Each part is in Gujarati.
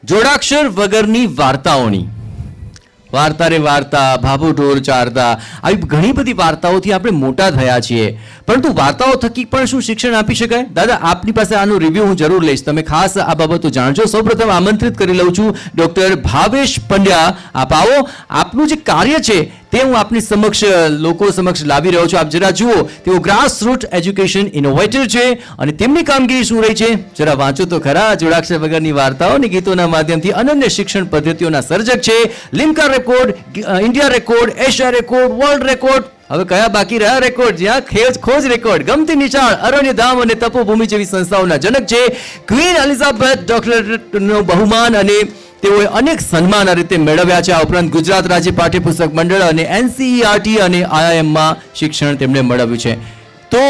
જોડાક્ષર વગરની વાર્તાઓની વાર્તા રે વાર્તા, ભાભો ઢોર ચારતા, આવી ઘણી બધી વાર્તાઓથી આપણે મોટા થયા છીએ. પરંતુ વાર્તાઓ થકી પણ શું શિક્ષણ આપી શકાય? દાદા, આપની પાસે આનું રિવ્યુ હું જરૂર લઈશ, તમે ખાસ આ બાબતો જાણજો. સૌપ્રથમ આમંત્રિત કરી લઉં છું ડોક્ટર ભાવેશ પંડ્યા. આપ આવો. આપનું જે કાર્ય છે તે હું આપની સમક્ષ, લોકો સમક્ષ લાવી રહ્યો છું. આપ જરા જુઓ, તેઓ ગ્રાસ રૂટ એજ્યુકેશન ઇનોવેટર છે અને તેમની કામગીરી શું રહી છે જરા વાંચો તો ખરા. જોડાક્ષર વગરની વાર્તાઓ અને ગીતોના માધ્યમથી અનન્ય શિક્ષણ પદ્ધતિઓના સર્જક છે. Limca record, India record, Asia record, world record, હવે કયા બાકી રહ્યા રેકોર્ડ? જ્યાં ખોજ રેકોર્ડ, ગમતી નિશાળ, અરણ્યધામ અને તપોભૂમિ જેવી સંસ્થાઓના જનક છે. ક્વીન એલિઝાબેથ ડોક્ટરેટનું બહુમાન અને તેઓએ અનેક સન્માન આ રીતે મેળવ્યા છે. આ ઉપરાંત ગુજરાત રાજ્ય પાઠ્યપુસ્તક મંડળ અને NCERT અને IIMમાં શિક્ષણ તેમણે મેળવ્યું છે. તો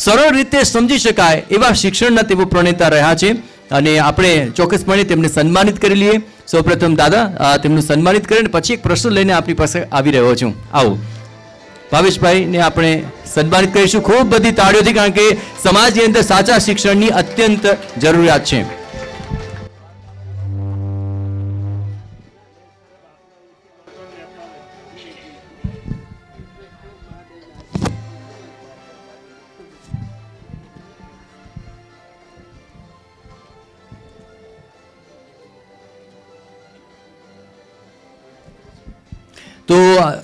સરળ રીતે સમજી શકાય એવા શિક્ષણના તેઓ પ્રણેતા રહ્યા છે અને આપણે ચોક્કસપણે તેમને સન્માનિત કરી લઈએ. સૌપ્રથમ દાદા તેમનું સન્માનિત કરીને પછી એક પ્રશ્ન લઈને આપણી પાસે આવી રહ્યો છું. આવો ભાવેશભાઈને આપણે સન્માનિત કરીશું ખૂબ બધી તાળીઓથી, કારણ કે સમાજની અંદર સાચા શિક્ષણની અત્યંત જરૂરિયાત છે. તો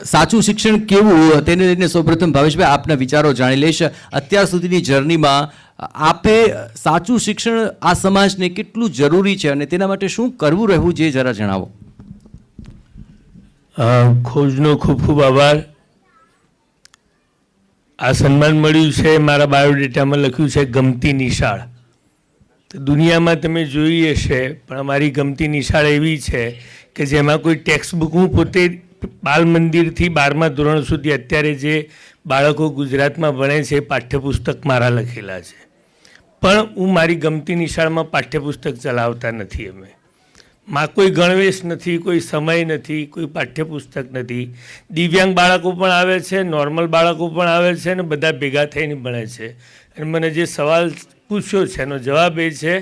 સાચું શિક્ષણ કેવું તેને લઈને સૌપ્રથમ ભાવેશભાઈ આપના વિચારો જાણી લઈશ. અત્યાર સુધીની જર્નીમાં આપે સાચું શિક્ષણ આ સમાજને કેટલું જરૂરી છે અને તેના માટે શું કરવું રહેવું જે જરા જણાવો. ખોજનો ખૂબ ખૂબ આભાર. આ સન્માન મળ્યું છે, મારા બાયોડેટામાં લખ્યું છે ગમતી નિશાળ. તો દુનિયામાં તમે જોઈ હશે, પણ અમારી ગમતી નિશાળ એવી છે કે જેમાં કોઈ ટેક્સ્ટ બુક, હું પોતે બાલ મંદિરથી 12મા ધોરણ સુધી અત્યારે જે બાળકો ગુજરાતમાં ભણે છે પાઠ્યપુસ્તક મારા લખેલા છે, પણ હું મારી ગમતી નિશાળમાં પાઠ્યપુસ્તક ચલાવતા નથી. અમે માં કોઈ ગણવેશ નથી, કોઈ સમય નથી, કોઈ પાઠ્યપુસ્તક નથી. દિવ્યાંગ બાળકો પણ આવે છે, નોર્મલ બાળકો પણ આવે છે અને બધા ભેગા થઈને ભણે છે. અને મને જે સવાલ પૂછ્યો છે એનો જવાબ એ છે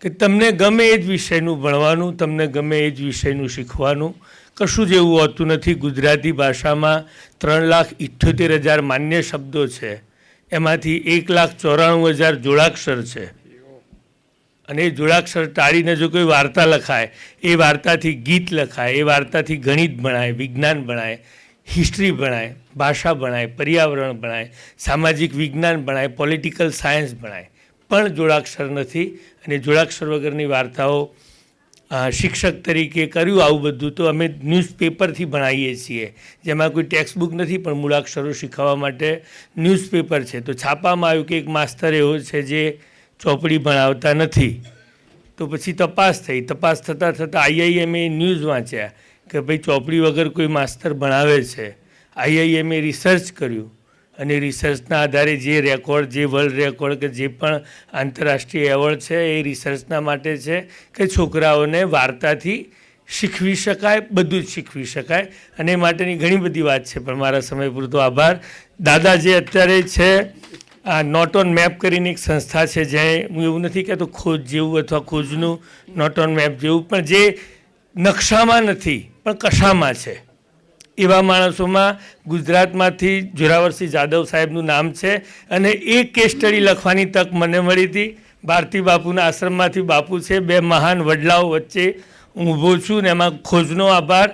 કે તમને ગમે એ જ વિષયનું ભણવાનું, તમને ગમે એ જ વિષયનું શીખવાનું. કશું જ એવું હોતું નથી. ગુજરાતી ભાષામાં 3,78,000 માન્ય શબ્દો છે, એમાંથી 1,94,000 જોડાક્ષર છે. અને એ જોડાક્ષર ટાળીને જો કોઈ વાર્તા લખાય, એ વાર્તાથી ગીત લખાય, એ વાર્તાથી ગણિત ભણાય, વિજ્ઞાન ભણાય, હિસ્ટ્રી ભણાય, ભાષા ભણાય, પર્યાવરણ ભણાય, સામાજિક વિજ્ઞાન ભણાય, પોલિટિકલ સાયન્સ ભણાય, પણ જોડાક્ષર નથી. અને જોડાક્ષર વગરની વાર્તાઓ શિક્ષક તરીકે કર્યું આવું બધું તો અમે ન્યૂઝપેપરથી ભણાવીએ છીએ, જેમાં કોઈ ટેક્સ્ટ બુક નથી, પણ મૂળાક્ષરો શીખવવા માટે ન્યૂઝપેપર છે. તો છાપામાં આવ્યું કે એક માસ્તર એવો છે જે ચોપડી ભણાવતા નથી. તો પછી તપાસ થઈ. તપાસ થતાં થતાં IIMએ ન્યૂઝ વાંચ્યા કે ભાઈ ચોપડી વગર કોઈ માસ્તર ભણાવે છે. IIMએ રિસર્ચ કર્યું અને રિસર્ચના આધારે જે રેકોર્ડ, જે વર્લ્ડ રેકોર્ડ કે જે પણ આંતરરાષ્ટ્રીય એવોર્ડ છે એ રિસર્ચના માટે છે કે છોકરાઓને વાર્તાથી શીખવી શકાય, બધું જ શીખવી શકાય. અને એ માટેની ઘણી બધી વાત છે, પણ મારા સમય પૂરતો આભાર. દાદા જે અત્યારે છે આ નોટ ઓન મેપ કરીને એક સંસ્થા છે, જ્યાં હું એવું નથી કહેતો ખોજ જેવું અથવા ખોજનું નોટ ઓન મેપ જેવું, પણ જે નકશામાં નથી પણ કશામાં છે એવા માણસોમાં ગુજરાતમાંથી જોરાવરસિંહ જાદવ સાહેબનું નામ છે. અને એ કેસ સ્ટડી લખવાની તક મને મળી હતી. ભારતી બાપુના આશ્રમમાંથી બાપુ છે, બે મહાન વડલાઓ વચ્ચે હું ઊભો છું ને એમાં ખોજનો આભાર,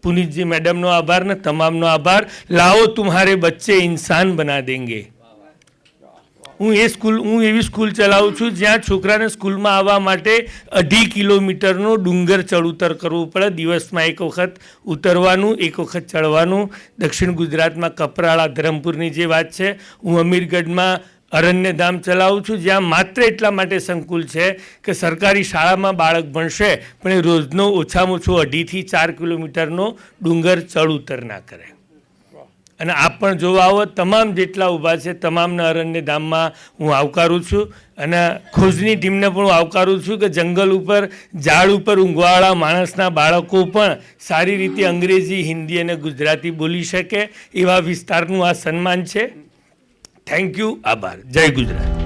પુનિતજી મેડમનો આભાર ને તમામનો આભાર. લાવો તુમ્હારે બચ્ચે ઇન્સાન બના દેંગે. હું એવી સ્કૂલ ચલાવું છું જ્યાં છોકરાને સ્કૂલમાં આવવા માટે 2.5 કિલોમીટરનો ડુંગર ચડ ઉતર કરવું પડે. દિવસમાં એક વખત ઉતરવાનું, એક વખત ચડવાનું. દક્ષિણ ગુજરાતમાં કપરાળા, ધરમપુરની જે વાત છે. હું અમીરગઢમાં અરણ્યધામ ચલાવું છું, જ્યાં માત્ર એટલા માટે સંકુલ છે કે સરકારી શાળામાં બાળક ભણશે પણ એ રોજનો ઓછામાં ઓછો 2.5 થી 4 કિલોમીટરનો ડુંગર ચડ ઉતર ના કરે. અને આપ પણ જોવા આવો, તમામ જેટલા ઊભા છે તમામના અરણ્યધામમાં હું આવકારું છું. અને ખોજની ટીમને પણ હું આવકારું છું કે જંગલ ઉપર, ઝાડ ઉપર ઊંઘવાવાળા માણસના બાળકો પણ સારી રીતે અંગ્રેજી, હિન્દી અને ગુજરાતી બોલી શકે એવા વિસ્તારનું આ સન્માન છે. થેન્ક યુ, આભાર. જય ગુજરાત.